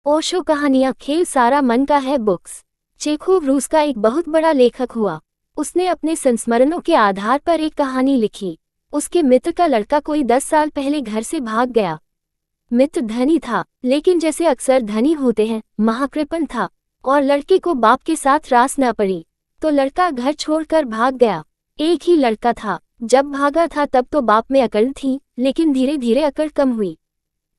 ओशो कहानियाँ खेल सारा मन का है बुक्स। चेखोव रूस का एक बहुत बड़ा लेखक हुआ। उसने अपने संस्मरणों के आधार पर एक कहानी लिखी। उसके मित्र का लड़का कोई 10 साल पहले घर से भाग गया। मित्र धनी था, लेकिन जैसे अक्सर धनी होते हैं, महाकृपण था और लड़के को बाप के साथ रास न पड़ी, तो लड़का घर छोड़कर भाग गया। एक ही लड़का था। जब भागा था तब तो बाप में अकड़ थी, लेकिन धीरे धीरे अकड़ कम हुई।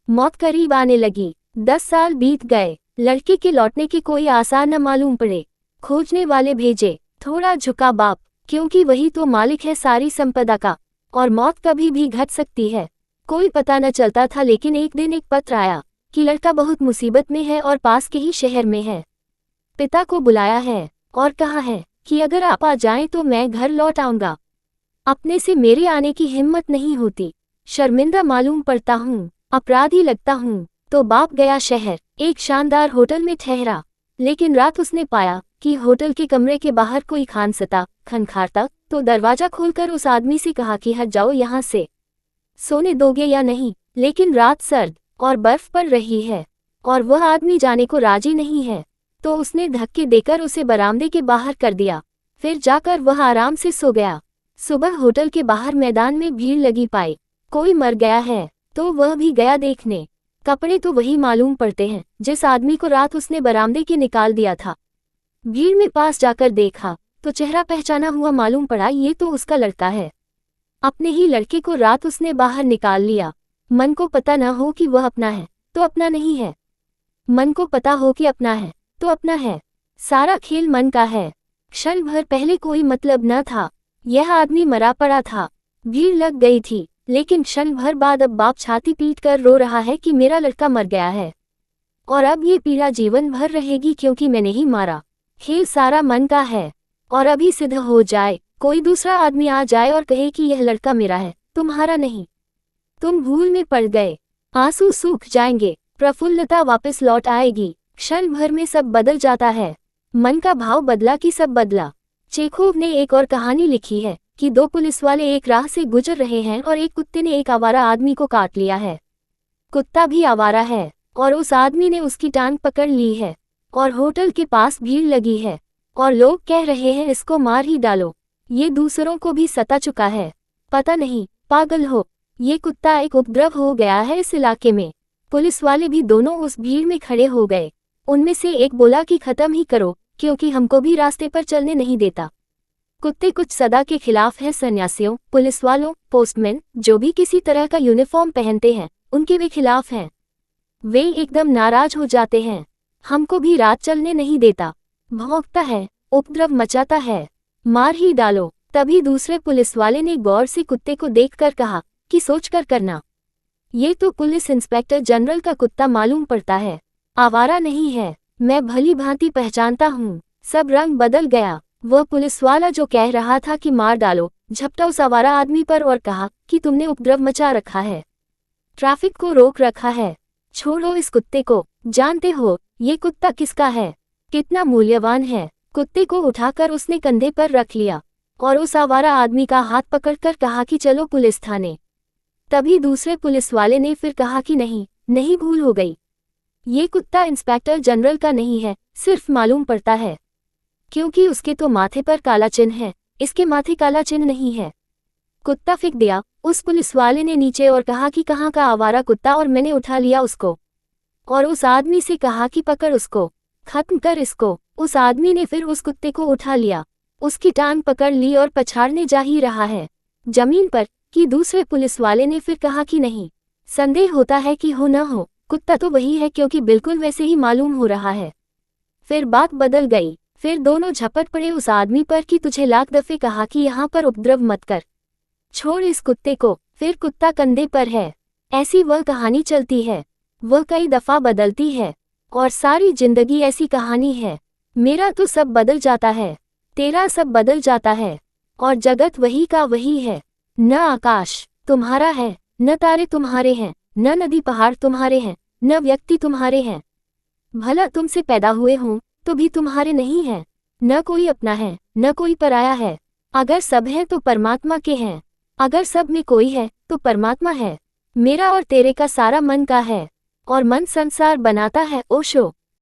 मौत करीब आने लगी। 10 साल बीत गए। लड़के के लौटने की कोई आसार न मालूम पड़े। खोजने वाले भेजे। थोड़ा झुका बाप, क्योंकि वही तो मालिक है सारी संपदा का, और मौत कभी भी घट सकती है। कोई पता न चलता था, लेकिन एक दिन एक पत्र आया कि लड़का बहुत मुसीबत में है और पास के ही शहर में है। पिता को बुलाया है और कहा है कि अगर आप आ जाएं तो मैं घर लौट आऊंगा। अपने से मेरे आने की हिम्मत नहीं होती। शर्मिंदा मालूम पड़ता हूँ, अपराधी लगता हूँ। तो बाप गया शहर, एक शानदार होटल में ठहरा। लेकिन रात उसने पाया कि होटल के कमरे के बाहर कोई खानसता खनखारता, तो दरवाजा खोलकर उस आदमी से कहा कि हट जाओ यहाँ से। सोने दोगे या नहीं? लेकिन रात सर्द और बर्फ पड़ रही है और वह आदमी जाने को राजी नहीं है। तो उसने धक्के देकर उसे बरामदे के बाहर कर दिया। फिर जाकर वह आराम से सो गया। सुबह होटल के बाहर मैदान में भीड़ लगी पाई। कोई मर गया है तो वह भी गया देखने। कपड़े तो वही मालूम पड़ते हैं जिस आदमी को रात उसने बरामदे के निकाल दिया था। भीड़ में पास जाकर देखा तो चेहरा पहचाना हुआ मालूम पड़ा, ये तो उसका लड़का है। अपने ही लड़के को रात उसने बाहर निकाल लिया। मन को पता न हो कि वह अपना है तो अपना नहीं है, मन को पता हो कि अपना है तो अपना है। सारा खेल मन का है। क्षण भर पहले कोई मतलब न था। यह आदमी मरा पड़ा था। भीड़ लग गई थी, लेकिन क्षण भर बाद अब बाप छाती पीट कर रो रहा है कि मेरा लड़का मर गया है और अब ये पीड़ा जीवन भर रहेगी क्योंकि मैंने ही मारा। खेल सारा मन का है। और अभी सिद्ध हो जाए, कोई दूसरा आदमी आ जाए और कहे कि यह लड़का मेरा है, तुम्हारा नहीं, तुम भूल में पड़ गए। आंसू सूख जाएंगे, प्रफुल्लता वापस लौट आएगी। क्षण भर में सब बदल जाता है। मन का भाव बदला कि सब बदला। चेखोव ने एक और कहानी लिखी है कि 2 पुलिस वाले एक राह से गुजर रहे हैं और एक कुत्ते ने एक आवारा आदमी को काट लिया है। कुत्ता भी आवारा है और उस आदमी ने उसकी टांग पकड़ ली है और होटल के पास भीड़ लगी है और लोग कह रहे हैं इसको मार ही डालो, ये दूसरों को भी सता चुका है। पता नहीं, पागल हो, ये कुत्ता एक उपद्रव हो गया है इस इलाके में। पुलिस वाले भी दोनों उस भीड़ में खड़े हो गए। उनमें से एक बोला कि खत्म ही करो, क्योंकि हमको भी रास्ते पर चलने नहीं देता। कुत्ते कुछ सदा के खिलाफ हैं। सन्यासियों, पुलिस वालों, पोस्टमैन, जो भी किसी तरह का यूनिफॉर्म पहनते हैं, उनके वे खिलाफ हैं। वे एकदम नाराज हो जाते हैं। हमको भी रात चलने नहीं देता, भौंकता है, उपद्रव मचाता है, मार ही डालो। तभी दूसरे पुलिस वाले ने गौर से कुत्ते को देखकर कहा कि सोचकर करना, ये तो पुलिस इंस्पेक्टर जनरल का कुत्ता मालूम पड़ता है, आवारा नहीं है, मैं भली भांति पहचानता हूँ। सब रंग बदल गया। वह पुलिस वाला जो कह रहा था कि मार डालो, झपटा उस आवारा आदमी पर और कहा कि तुमने उपद्रव मचा रखा है, ट्रैफिक को रोक रखा है, छोड़ो इस कुत्ते को। जानते हो ये कुत्ता किसका है, कितना मूल्यवान है। कुत्ते को उठाकर उसने कंधे पर रख लिया और उस आवारा आदमी का हाथ पकड़कर कहा कि चलो पुलिस थाने। तभी दूसरे पुलिस वाले ने फिर कहा कि नहीं नहीं, भूल हो गई, ये कुत्ता इंस्पेक्टर जनरल का नहीं है, सिर्फ मालूम पड़ता है, क्योंकि उसके तो माथे पर काला चिन्ह है, इसके माथे काला चिन्ह नहीं है। कुत्ता फेंक दिया। उस पुलिस वाले ने नीचे और कहा कि कहाँ का आवारा कुत्ता, और मैंने उठा लिया उसको और उस आदमी से कहा कि पकड़ उसको, खत्म कर इसको। उस आदमी ने फिर उस कुत्ते को उठा लिया, उसकी टांग पकड़ ली और पछाड़ने जा ही रहा है जमीन पर कि दूसरे पुलिस वाले ने फिर कहा कि नहीं, संदेह होता है कि हो न हो, कुत्ता तो वही है क्योंकि बिल्कुल वैसे ही मालूम हो रहा है। फिर बात बदल गई। फिर दोनों झपट पड़े उस आदमी पर कि तुझे लाख दफे कहा कि यहाँ पर उपद्रव मत कर, छोड़ इस कुत्ते को। फिर कुत्ता कंधे पर है। ऐसी वह कहानी चलती है, वह कई दफा बदलती है और सारी जिंदगी ऐसी कहानी है। मेरा तो सब बदल जाता है, तेरा सब बदल जाता है और जगत वही का वही है। न आकाश तुम्हारा है, न तारे तुम्हारे हैं, न नदी पहाड़ तुम्हारे हैं, न व्यक्ति तुम्हारे हैं। भला तुमसे पैदा हुए हों तो भी तुम्हारे नहीं हैं। न कोई अपना है, न कोई पराया है। अगर सब हैं तो परमात्मा के हैं, अगर सब में कोई है तो परमात्मा है। मेरा और तेरे का सारा मन का है और मन संसार बनाता है ओशो।